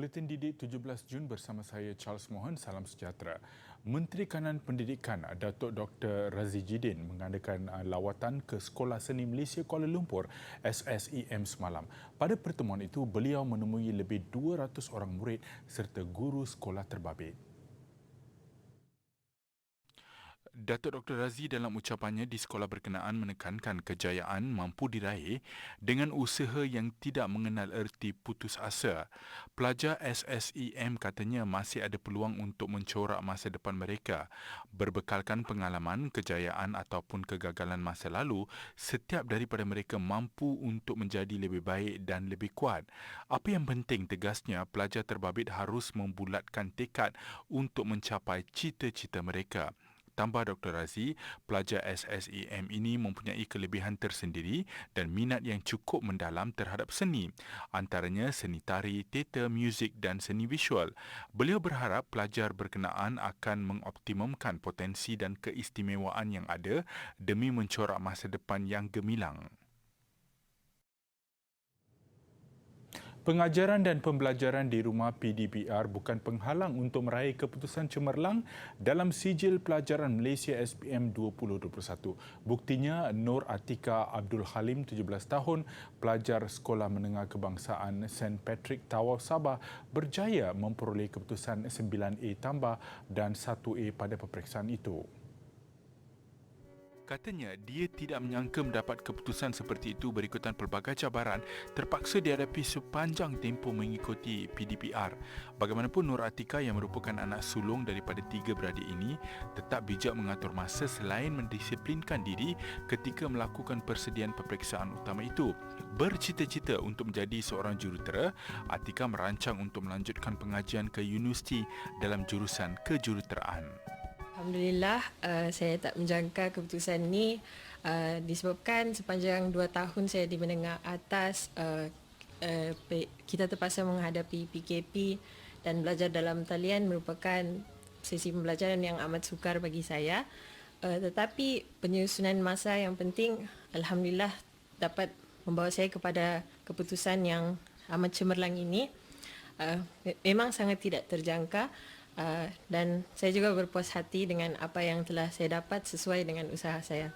Buletin Didik 17 Jun bersama saya Charles Mohan. Salam sejahtera. Menteri Kanan Pendidikan Datuk Dr. Razzie Jidin mengadakan lawatan ke Sekolah Seni Malaysia Kuala Lumpur SSEM semalam. Pada pertemuan itu, beliau menemui lebih 200 orang murid serta guru sekolah terbabit. Datuk Dr. Razzie dalam ucapannya di sekolah berkenaan menekankan kejayaan mampu diraih dengan usaha yang tidak mengenal erti putus asa. Pelajar SSEM katanya masih ada peluang untuk mencorak masa depan mereka. Berbekalkan pengalaman, kejayaan ataupun kegagalan masa lalu, setiap daripada mereka mampu untuk menjadi lebih baik dan lebih kuat. Apa yang penting, tegasnya, pelajar terbabit harus membulatkan tekad untuk mencapai cita-cita mereka. Tambah Dr. Razzie, pelajar SSEM ini mempunyai kelebihan tersendiri dan minat yang cukup mendalam terhadap seni, antaranya seni tari, teater, muzik dan seni visual. Beliau berharap pelajar berkenaan akan mengoptimumkan potensi dan keistimewaan yang ada demi mencorak masa depan yang gemilang. Pengajaran dan pembelajaran di rumah PDPR bukan penghalang untuk meraih keputusan cemerlang dalam sijil pelajaran Malaysia SPM 2021. Buktinya, Nur Atika Abdul Halim, 17 tahun, pelajar Sekolah Menengah Kebangsaan St. Patrick Tawau Sabah, berjaya memperoleh keputusan 9A tambah dan 1A pada peperiksaan itu. Katanya, dia tidak menyangka mendapat keputusan seperti itu berikutan pelbagai cabaran terpaksa dihadapi sepanjang tempoh mengikuti PDPR. Bagaimanapun, Nur Atika yang merupakan anak sulung daripada 3 beradik ini tetap bijak mengatur masa selain mendisiplinkan diri ketika melakukan persediaan peperiksaan utama itu. Bercita-cita untuk menjadi seorang jurutera, Atika merancang untuk melanjutkan pengajian ke universiti dalam jurusan kejuruteraan. Alhamdulillah, saya tak menjangka keputusan ini disebabkan sepanjang 2 tahun saya di menengah atas, kita terpaksa menghadapi PKP dan belajar dalam talian merupakan sesi pembelajaran yang amat sukar bagi saya. Tetapi penyusunan masa yang penting, Alhamdulillah, dapat membawa saya kepada keputusan yang amat cemerlang ini. Memang sangat tidak terjangka. Dan saya juga berpuas hati dengan apa yang telah saya dapat sesuai dengan usaha saya.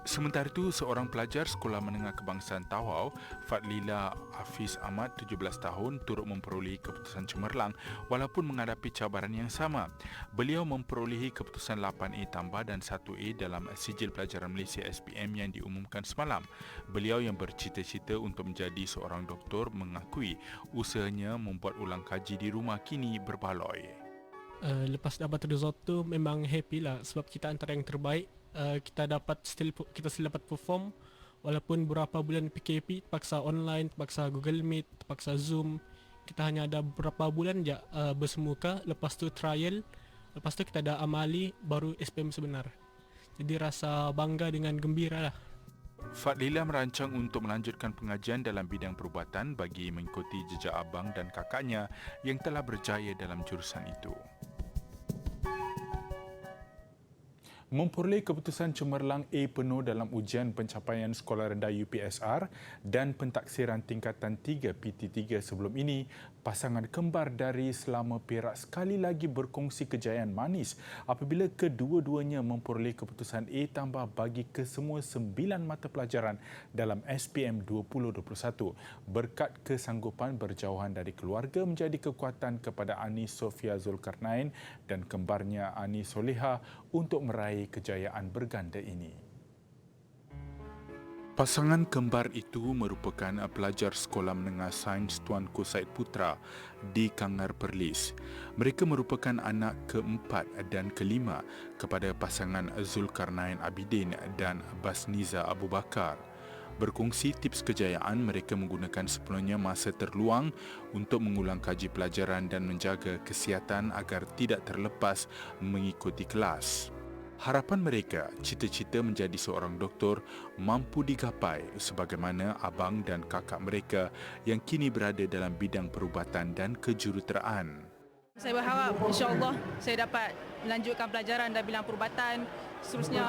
Sementara itu, seorang pelajar Sekolah Menengah Kebangsaan Tawau, Fadlila Hafiz Ahmad, 17 tahun, turut memperolehi keputusan cemerlang walaupun menghadapi cabaran yang sama. Beliau memperolehi keputusan 8A tambah dan 1A dalam sijil pelajaran Malaysia SPM yang diumumkan semalam. Beliau yang bercita-cita untuk menjadi seorang doktor mengakui usahanya membuat ulang kaji di rumah kini berbaloi. Lepas dapat result tu memang happy lah sebab kita antara yang terbaik. Kita still dapat perform walaupun beberapa bulan PKP, terpaksa online, terpaksa Google Meet, terpaksa Zoom. Kita hanya ada beberapa bulan je bersemuka, lepas tu trial, lepas tu kita ada amali, baru SPM sebenar. Jadi rasa bangga dengan gembira lah. Fadlila merancang untuk melanjutkan pengajian dalam bidang perubatan bagi mengikuti jejak abang dan kakaknya yang telah berjaya dalam jurusan itu. Memperoleh keputusan cemerlang A penuh dalam ujian pencapaian sekolah rendah UPSR dan pentaksiran tingkatan 3 PT3 sebelum ini, pasangan kembar dari Selama Perak sekali lagi berkongsi kejayaan manis apabila kedua-duanya memperoleh keputusan A tambah bagi kesemua 9 mata pelajaran dalam SPM 2021. Berkat kesanggupan berjauhan dari keluarga menjadi kekuatan kepada Ani Sofia Zulkarnain dan kembarnya Ani Soleha untuk meraih kejayaan berganda ini. Pasangan kembar itu merupakan pelajar Sekolah Menengah Sains Tuanku Said Putra di Kangar Perlis. Mereka merupakan anak keempat dan kelima kepada pasangan Zulkarnain Abidin dan Basniza Abu Bakar. Berkongsi tips kejayaan, mereka menggunakan sepenuhnya masa terluang untuk mengulang kaji pelajaran dan menjaga kesihatan agar tidak terlepas mengikuti kelas. Harapan mereka, cita-cita menjadi seorang doktor mampu digapai sebagaimana abang dan kakak mereka yang kini berada dalam bidang perubatan dan kejuruteraan. Saya berharap insya-Allah saya dapat melanjutkan pelajaran dalam bidang perubatan. Seterusnya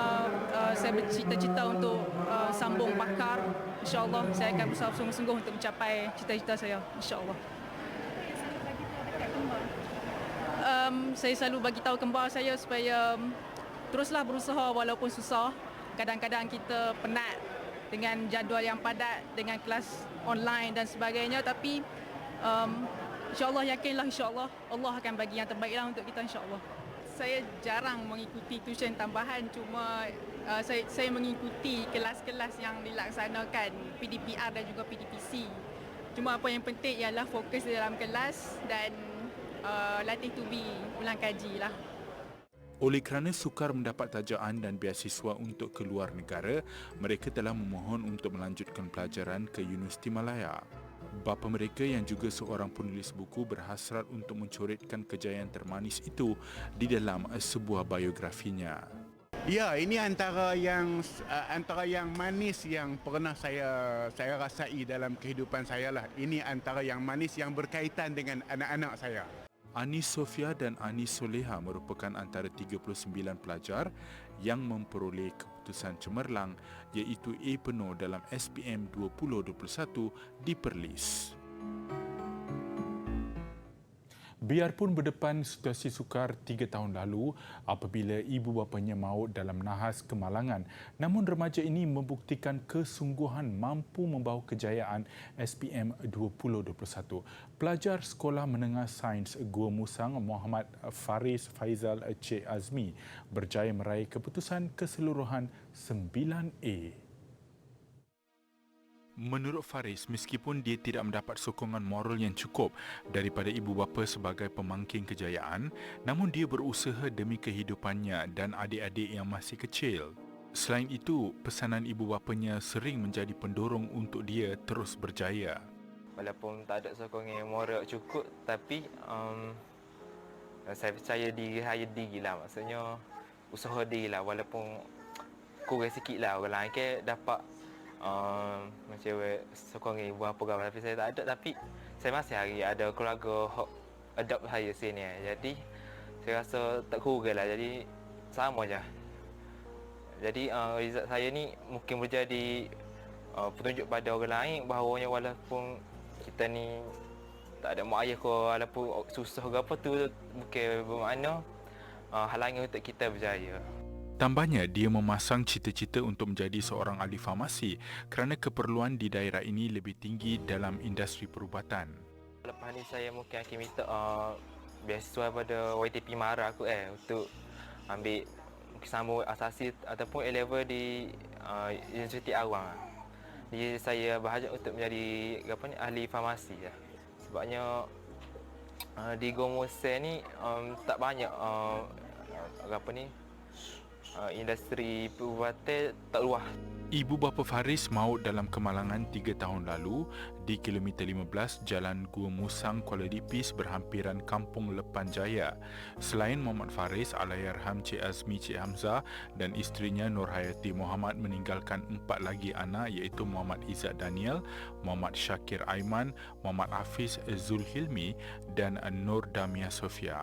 saya bercita-cita untuk sambung pakar. Insya-Allah saya akan berusaha sungguh-sungguh untuk mencapai cita-cita saya, insya-Allah. saya selalu bagi tahu kembar saya supaya teruslah berusaha walaupun susah. Kadang-kadang kita penat dengan jadual yang padat, dengan kelas online dan sebagainya, tapi insyaAllah, yakinlah insyaAllah Allah akan bagi yang terbaiklah untuk kita insyaAllah. Saya jarang mengikuti tuition tambahan, cuma saya mengikuti kelas-kelas yang dilaksanakan PDPR dan juga PDPC. Cuma apa yang penting ialah fokus di dalam kelas dan latih tubi ulang kaji lah. Oleh kerana sukar mendapat tajaan dan beasiswa untuk keluar negara, mereka telah memohon untuk melanjutkan pelajaran ke Universiti Malaya. Bapa mereka yang juga seorang penulis buku berhasrat untuk mencoretkan kejayaan termanis itu di dalam sebuah biografinya. Ya, ini antara yang manis yang pernah saya rasai dalam kehidupan saya lah. Ini antara yang manis yang berkaitan dengan anak-anak saya. Anis Sofia dan Anis Soleha merupakan antara 39 pelajar yang memperoleh keputusan cemerlang iaitu A penuh dalam SPM 2021 di Perlis. Biarpun berdepan situasi sukar 3 tahun lalu apabila ibu bapanya maut dalam nahas kemalangan, namun remaja ini membuktikan kesungguhan mampu membawa kejayaan SPM 2021. Pelajar Sekolah Menengah Sains Gua Musang Muhammad Faris Faizal Cik Azmi berjaya meraih keputusan keseluruhan 9A. Menurut Faris, meskipun dia tidak mendapat sokongan moral yang cukup daripada ibu bapa sebagai pemangking kejayaan, namun dia berusaha demi kehidupannya dan adik-adik yang masih kecil. Selain itu, pesanan ibu bapanya sering menjadi pendorong untuk dia terus berjaya. Walaupun tak ada sokongan moral cukup, tapi saya percaya diri lah. Maksudnya, usaha diri lah. Walaupun kurang sikit lah. Orang lain ke dapat macam sokongan ibu bapa kawan, tapi saya tak ada. Tapi saya masih ada keluarga adopt saya sini. Jadi saya rasa tak kurang lah. Jadi sama je. Jadi result saya ni mungkin menjadi petunjuk pada orang lain bahawanya walaupun kita ni tak ada mak ayah ke walaupun susah ke apa tu bukan bermakna halangan untuk kita berjaya. Tambahnya, dia memasang cita-cita untuk menjadi seorang ahli farmasi kerana keperluan di daerah ini lebih tinggi dalam industri perubatan. Lepas ni saya mungkin akan minta beasiswa pada YTP Mara aku untuk ambil mungkin sambung asasi ataupun A-level di Universiti Awang. Jadi saya berhajat untuk menjadi ahli farmasi lah. Sebabnya di Gomosen ni tak banyak industri perubatan tak luas. Ibu bapa Faris maut dalam kemalangan 3 tahun lalu di kilometer 15 Jalan Gua Musang, Kuala Lipis berhampiran Kampung Lepan Jaya. Selain Muhammad Faris, Allahyarham Cik Azmi Cik Hamzah dan isterinya Nur Hayati Muhammad meninggalkan 4 lagi anak iaitu Muhammad Izzat Daniel, Muhammad Syakir Aiman, Muhammad Hafiz Zulhilmi dan Nur Damia Sofia.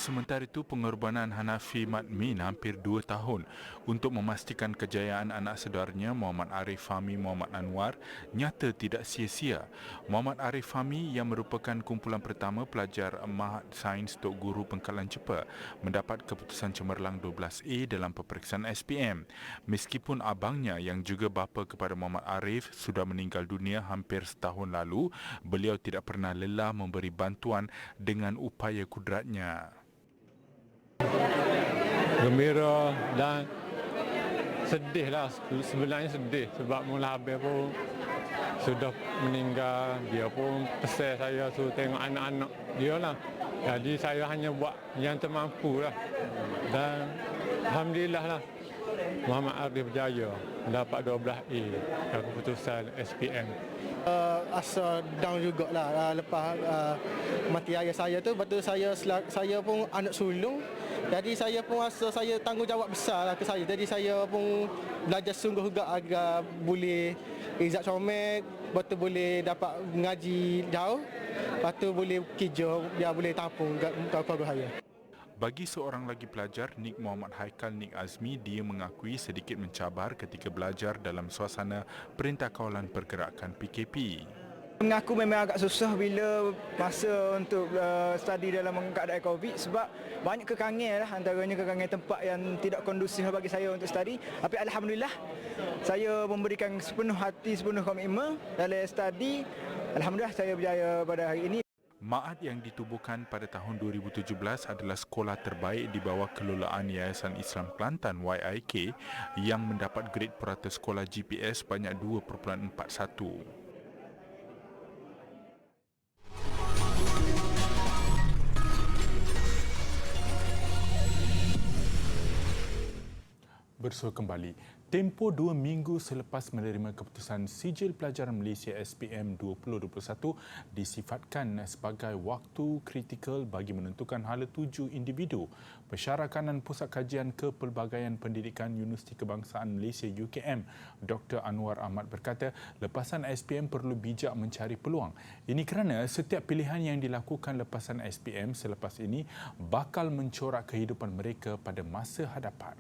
Sementara itu, pengorbanan Hanafi Madmin hampir 2 tahun untuk memastikan kejayaan anak saudaranya Muhammad Arif Fahmi Muhammad Anwar nyata tidak sia-sia. Muhammad Arif Fahmi yang merupakan kumpulan pertama pelajar Mahat Sains Tok Guru Pengkalan Cepa mendapat keputusan cemerlang 12A dalam peperiksaan SPM. Meskipun abangnya yang juga bapa kepada Muhammad Arif sudah meninggal dunia hampir setahun lalu, beliau tidak pernah lelah memberi bantuan dengan upaya kudratnya. Gembira dan sedih lah, sebenarnya sedih sebab mula habis pun sudah meninggal. Dia pun pesan saya suruh tengok anak-anak dia lah. Jadi saya hanya buat yang termampu lah. Dan Alhamdulillah lah Muhammad Arif berjaya mendapat 12A dan keputusan SPM. Asa down jugalah lepas mati ayah saya tu. Betul saya pun anak sulung. Jadi saya pun rasa saya tanggungjawab besar lah ke saya. Jadi saya pun belajar sungguh juga agar boleh Izzat comel, betul boleh dapat mengaji jauh, lepas tu boleh kerja biar boleh tampung keluarga saya. Bagi seorang lagi pelajar, Nik Muhammad Haikal Nik Azmi, dia mengakui sedikit mencabar ketika belajar dalam suasana Perintah Kawalan Pergerakan PKP. Mengaku memang agak susah bila masa untuk study dalam keadaan COVID sebab banyak kekangan lah, antaranya kekangan tempat yang tidak kondusif bagi saya untuk study. Tapi alhamdulillah saya memberikan sepenuh hati, sepenuh komitmen dalam study. Alhamdulillah saya berjaya pada hari ini. Ma'had yang ditubuhkan pada tahun 2017 adalah sekolah terbaik di bawah kelolaan Yayasan Islam Kelantan YIK yang mendapat grade purata sekolah GPS banyak 2.41. Bersua kembali. Tempoh 2 minggu selepas menerima keputusan Sijil Pelajaran Malaysia SPM 2021 disifatkan sebagai waktu kritikal bagi menentukan hala tuju individu. Pensyarakanan Pusat Kajian Kepelbagaian Pendidikan Universiti Kebangsaan Malaysia UKM, Dr. Anwar Ahmad berkata, lepasan SPM perlu bijak mencari peluang. Ini kerana setiap pilihan yang dilakukan lepasan SPM selepas ini bakal mencorak kehidupan mereka pada masa hadapan.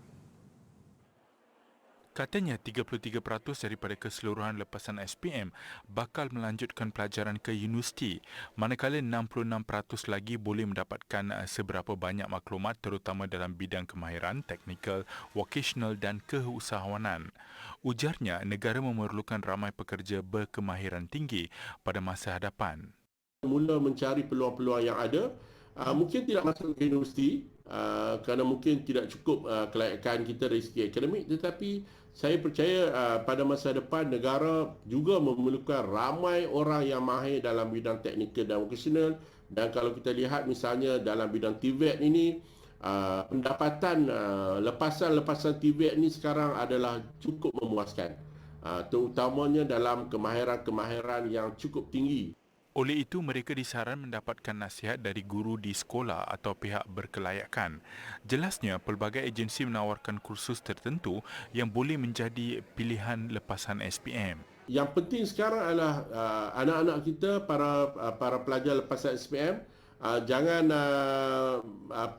Katanya 33% daripada keseluruhan lepasan SPM bakal melanjutkan pelajaran ke universiti, manakala 66% lagi boleh mendapatkan seberapa banyak maklumat terutama dalam bidang kemahiran, teknikal, vocational dan keusahawanan. Ujarnya, negara memerlukan ramai pekerja berkemahiran tinggi pada masa hadapan. Mula mencari peluang-peluang yang ada, mungkin tidak masuk ke universiti kerana mungkin tidak cukup kelayakan kita dari segi akademik, tetapi saya percaya pada masa depan negara juga memerlukan ramai orang yang mahir dalam bidang teknikal dan vocational. Dan kalau kita lihat misalnya dalam bidang TVET ini, pendapatan lepasan-lepasan TVET ini sekarang adalah cukup memuaskan, terutamanya dalam kemahiran-kemahiran yang cukup tinggi. Oleh itu, mereka disaran mendapatkan nasihat dari guru di sekolah atau pihak berkelayakan. Jelasnya, pelbagai agensi menawarkan kursus tertentu yang boleh menjadi pilihan lepasan SPM. Yang penting sekarang adalah anak-anak kita, para pelajar lepasan SPM, jangan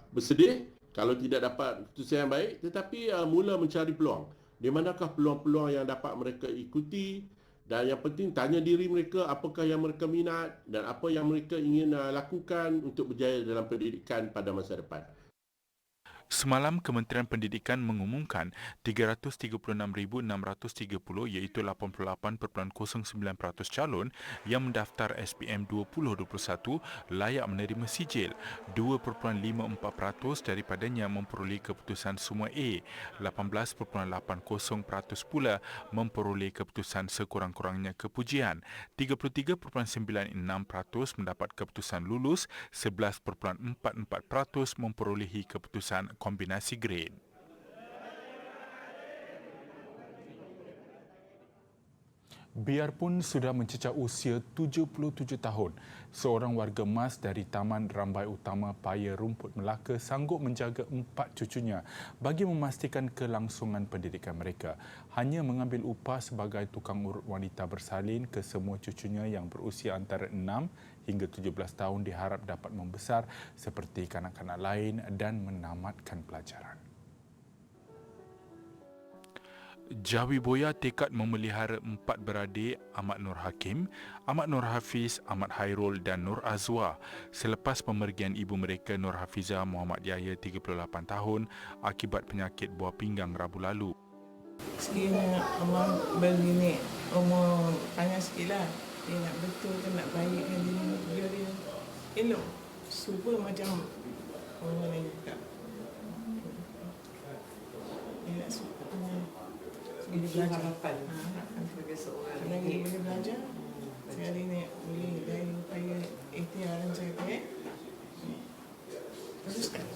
bersedih kalau tidak dapat keputusan yang baik, tetapi mula mencari peluang. Di manakah peluang-peluang yang dapat mereka ikuti? Dan yang penting tanya diri mereka apakah yang mereka minat dan apa yang mereka ingin lakukan untuk berjaya dalam pendidikan pada masa depan. Semalam, Kementerian Pendidikan mengumumkan 336,630 iaitu 88.09% calon yang mendaftar SPM 2021 layak menerima sijil. 2.54% daripadanya memperoleh keputusan semua A. 18.80% pula memperoleh keputusan sekurang-kurangnya kepujian. 33.96% mendapat keputusan lulus, 11.44% memperolehi keputusan kombinasi grade. Biarpun sudah mencecah usia 77 tahun, seorang warga emas dari Taman Rambai Utama Paya Rumput Melaka sanggup menjaga 4 cucunya bagi memastikan kelangsungan pendidikan mereka. Hanya mengambil upah sebagai tukang urut wanita bersalin ke semua cucunya yang berusia antara 6 hingga 17 tahun diharap dapat membesar seperti kanak-kanak lain dan menamatkan pelajaran. Jawi Boya tekad memelihara 4 beradik Ahmad Nur Hakim, Ahmad Nur Hafiz, Ahmad Hairul dan Nur Azwa selepas pemergian ibu mereka Nur Hafizah Muhammad Yahya 38 tahun akibat penyakit buah pinggang Rabu lalu. Sekiranya abang begini, umur tanya sikit lah. Dia nak betul ke nak baikkan diri biar dia elok. Super macam orang lain cakap. Dia nak super. Dia belajar. Harapan sebagai seorang lagi boleh belajar. Sekali ni boleh dari upaya ikhtiar dan cakap. Teruskan.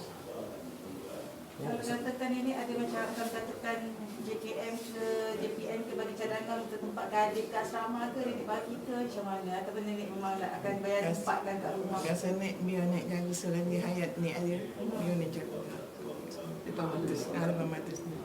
Kalau katakan ini ada macam akan katakan JKM ke JPN ke bagi cadangan untuk tempat adik kat asrama ke dia dibagi ke macam mana atau benda ni memang akan bayar tempatkan kat rumah. Rasa naik biar naik jaga selagi hayat ni ada biar naik jaga. Depan matus ni.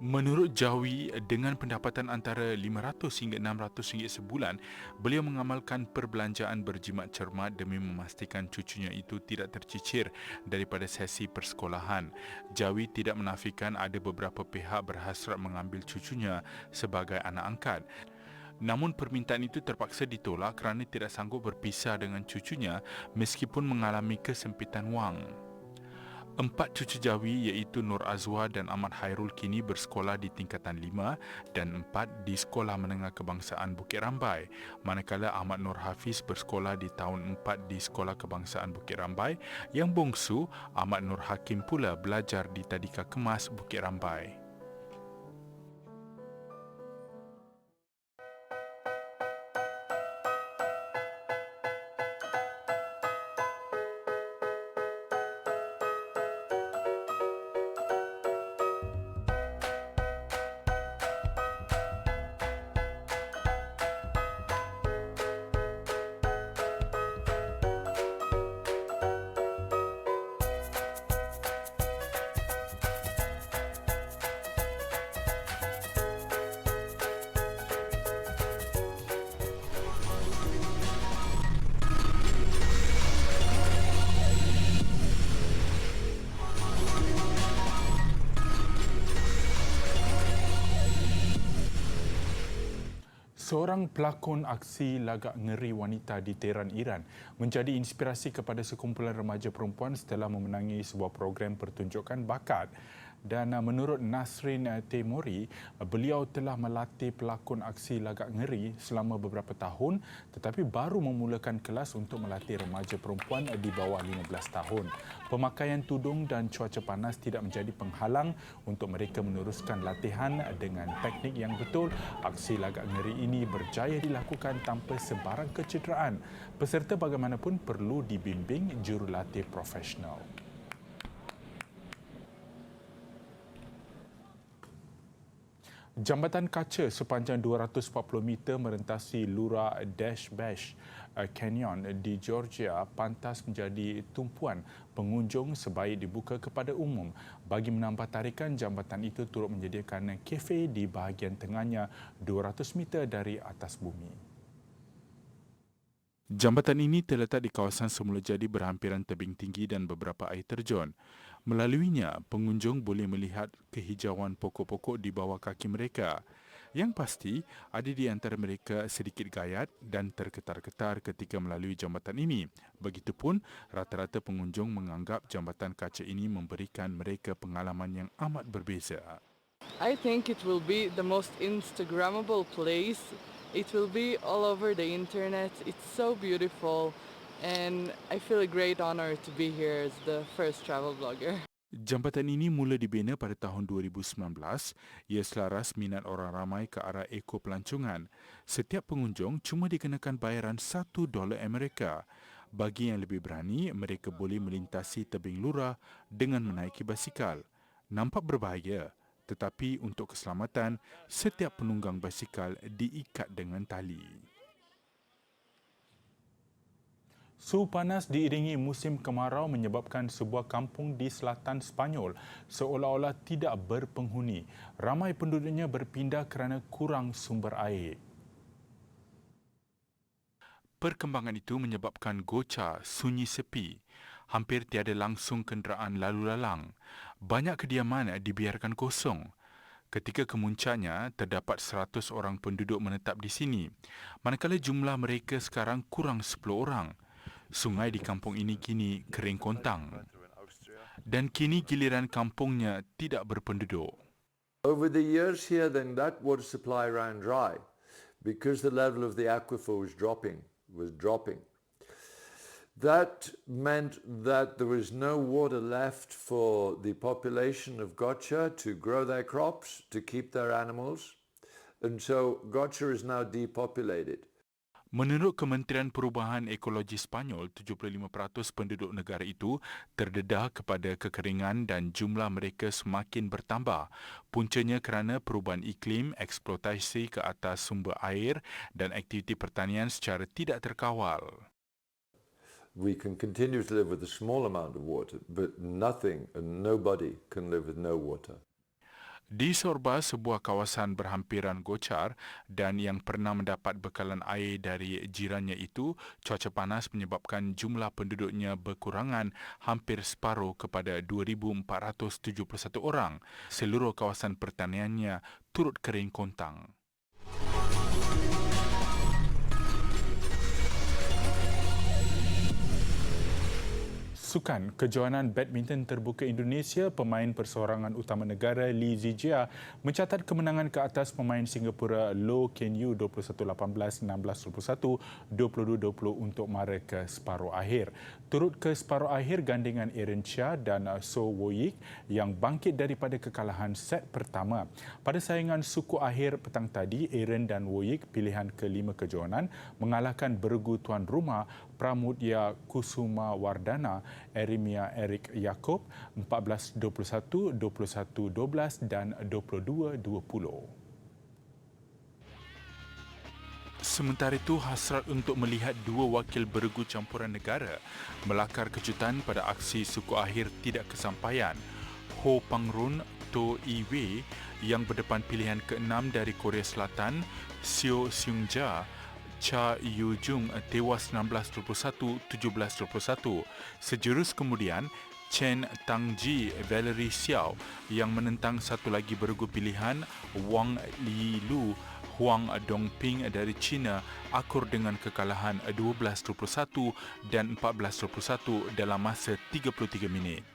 Menurut Jawi, dengan pendapatan antara RM500 hingga RM600 sebulan, beliau mengamalkan perbelanjaan berjimat cermat demi memastikan cucunya itu tidak tercicir daripada sesi persekolahan. Jawi tidak menafikan ada beberapa pihak berhasrat mengambil cucunya sebagai anak angkat. Namun permintaan itu terpaksa ditolak kerana tidak sanggup berpisah dengan cucunya meskipun mengalami kesempitan wang. 4 cucu Jawi iaitu Nur Azwa dan Ahmad Hairul kini bersekolah di tingkatan 5 dan 4 di Sekolah Menengah Kebangsaan Bukit Rambai, manakala Ahmad Nur Hafiz bersekolah di tahun 4 di Sekolah Kebangsaan Bukit Rambai. Yang bongsu, Ahmad Nur Hakim pula belajar di Tadika Kemas Bukit Rambai. Seorang pelakon aksi lagak ngeri wanita di Tehran, Iran menjadi inspirasi kepada sekumpulan remaja perempuan setelah memenangi sebuah program pertunjukan bakat. Dan menurut Nasrin Teimouri, beliau telah melatih pelakon aksi lagak ngeri selama beberapa tahun tetapi baru memulakan kelas untuk melatih remaja perempuan di bawah 15 tahun. Pemakaian tudung dan cuaca panas tidak menjadi penghalang untuk mereka meneruskan latihan dengan teknik yang betul. Aksi lagak ngeri ini berjaya dilakukan tanpa sebarang kecederaan. Peserta bagaimanapun perlu dibimbing jurulatih profesional. Jambatan kaca sepanjang 240 meter merentasi Lura Dash Bash Canyon di Georgia pantas menjadi tumpuan pengunjung sebaik dibuka kepada umum. Bagi menambah tarikan, jambatan itu turut menyediakan kafe di bahagian tengahnya 200 meter dari atas bumi. Jambatan ini terletak di kawasan semula jadi berhampiran tebing tinggi dan beberapa air terjun. Melaluinya, pengunjung boleh melihat kehijauan pokok-pokok di bawah kaki mereka. Yang pasti, ada di antara mereka sedikit gayat dan terketar-ketar ketika melalui jambatan ini. Begitupun, rata-rata pengunjung menganggap jambatan kaca ini memberikan mereka pengalaman yang amat berbeza. I think it will be the most Instagrammable place. It will be all over the internet. It's so beautiful. And I feel a great honor to be here as the first travel blogger. Jambatan ini mula dibina pada tahun 2019. Ia selaras minat orang ramai ke arah eko pelancongan. Setiap pengunjung cuma dikenakan bayaran $1 Amerika. Bagi yang lebih berani, mereka boleh melintasi tebing Lura dengan menaiki basikal. Nampak berbahaya, tetapi untuk keselamatan, setiap penunggang basikal diikat dengan tali. Suhu panas diiringi musim kemarau menyebabkan sebuah kampung di selatan Sepanyol seolah-olah tidak berpenghuni. Ramai penduduknya berpindah kerana kurang sumber air. Perkembangan itu menyebabkan Gocha sunyi sepi. Hampir tiada langsung kenderaan lalu lalang. Banyak kediaman dibiarkan kosong. Ketika kemuncaknya, terdapat 100 orang penduduk menetap di sini. Manakala jumlah mereka sekarang kurang 10 orang. Sungai di kampung ini kini kering kontang. Dan kini giliran kampungnya tidak berpenduduk. Over the years here, then that water supply ran dry because the level of the aquifer was dropping. That meant that there was no water left for the population of Gocha to grow their crops, to keep their animals. And so Gocha is now depopulated. Menurut Kementerian Perubahan Ekologi Sepanyol, 75% penduduk negara itu terdedah kepada kekeringan dan jumlah mereka semakin bertambah. Puncanya kerana perubahan iklim, eksploitasi ke atas sumber air dan aktiviti pertanian secara tidak terkawal. We can continue to live with a small amount of water, but nothing and nobody can live with no water. Di Sorba, sebuah kawasan berhampiran Gochar dan yang pernah mendapat bekalan air dari jirannya itu, cuaca panas menyebabkan jumlah penduduknya berkurangan hampir separuh kepada 2,471 orang. Seluruh kawasan pertaniannya turut kering kontang. Sukan kejohanan badminton terbuka Indonesia, pemain perseorangan utama negara Lee Zijia mencatat kemenangan ke atas pemain Singapura Loh Ken Yew 21-18, 16-21, 22-20 untuk mara ke separuh akhir. Turut ke separuh akhir gandengan Aaron Chia dan So Wo-yik yang bangkit daripada kekalahan set pertama. Pada saingan suku akhir petang tadi, Aaron dan Wo-yik pilihan ke-5 kejohanan mengalahkan beregu tuan rumah Pramudya Kusuma Wardana Erimia Eric Yaakob 14-21, 21-12 dan 22-20. Sementara itu, hasrat untuk melihat dua wakil beregu campuran negara melakar kejutan pada aksi suku akhir tidak kesampaian. Ho Pangrun To Iwe yang berdepan pilihan ke-6 dari Korea Selatan, Seo Seung-ja Cha Yu-jung tewas 16-21, 17-21. Sejurus kemudian, Chen Tangji Valerie Xiao yang menentang satu lagi beregu pilihan, Wang Lilu Huang Dongping dari China akur dengan kekalahan 12-21 dan 14-21 dalam masa 33 minit.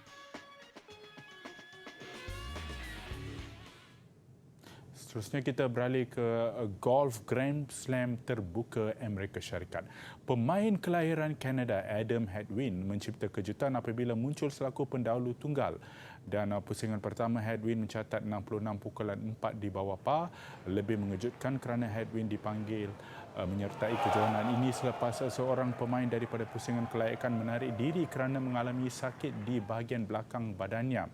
Seterusnya kita beralih ke Golf Grand Slam terbuka Amerika Syarikat. Pemain kelahiran Kanada Adam Hadwin mencipta kejutan apabila muncul selaku pendahulu tunggal. Dan pusingan pertama Hadwin mencatat 66.4 di bawah par. Lebih mengejutkan kerana Hadwin dipanggil menyertai kejohanan ini selepas seorang pemain daripada pusingan kelayakan menarik diri kerana mengalami sakit di bahagian belakang badannya.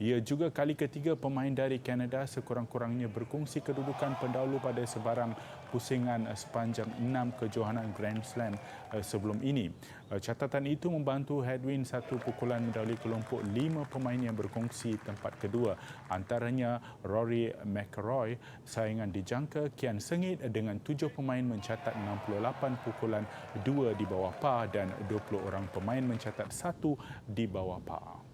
Ia juga kali ketiga pemain dari Kanada sekurang-kurangnya berkongsi kedudukan pendahulu pada sebarang pusingan sepanjang 6 kejohanan Grand Slam sebelum ini. Catatan itu membantu Hadwin satu pukulan mendahului kelompok 5 pemain yang berkongsi tempat kedua. Antaranya Rory McIlroy, saingan dijangka kian sengit dengan 7 pemain mencatat 68 pukulan, 2 di bawah par dan 20 orang pemain mencatat 1 di bawah par.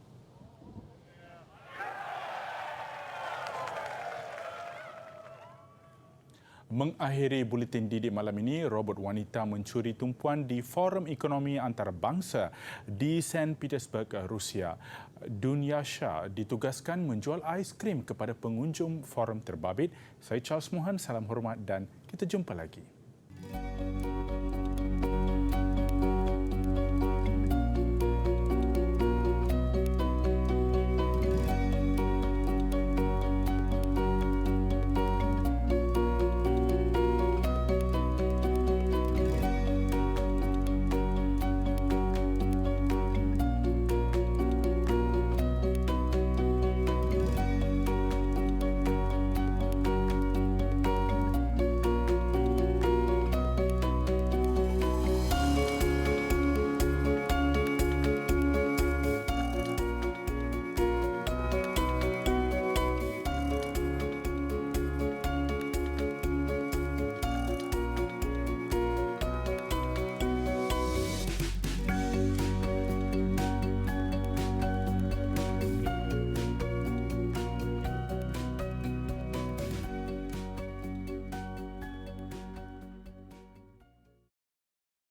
Mengakhiri buletin didik malam ini, robot wanita mencuri tumpuan di Forum Ekonomi Antarabangsa di St. Petersburg, Rusia. Dunyasha ditugaskan menjual aiskrim kepada pengunjung forum terbabit. Saya Charles Mohan, salam hormat dan kita jumpa lagi.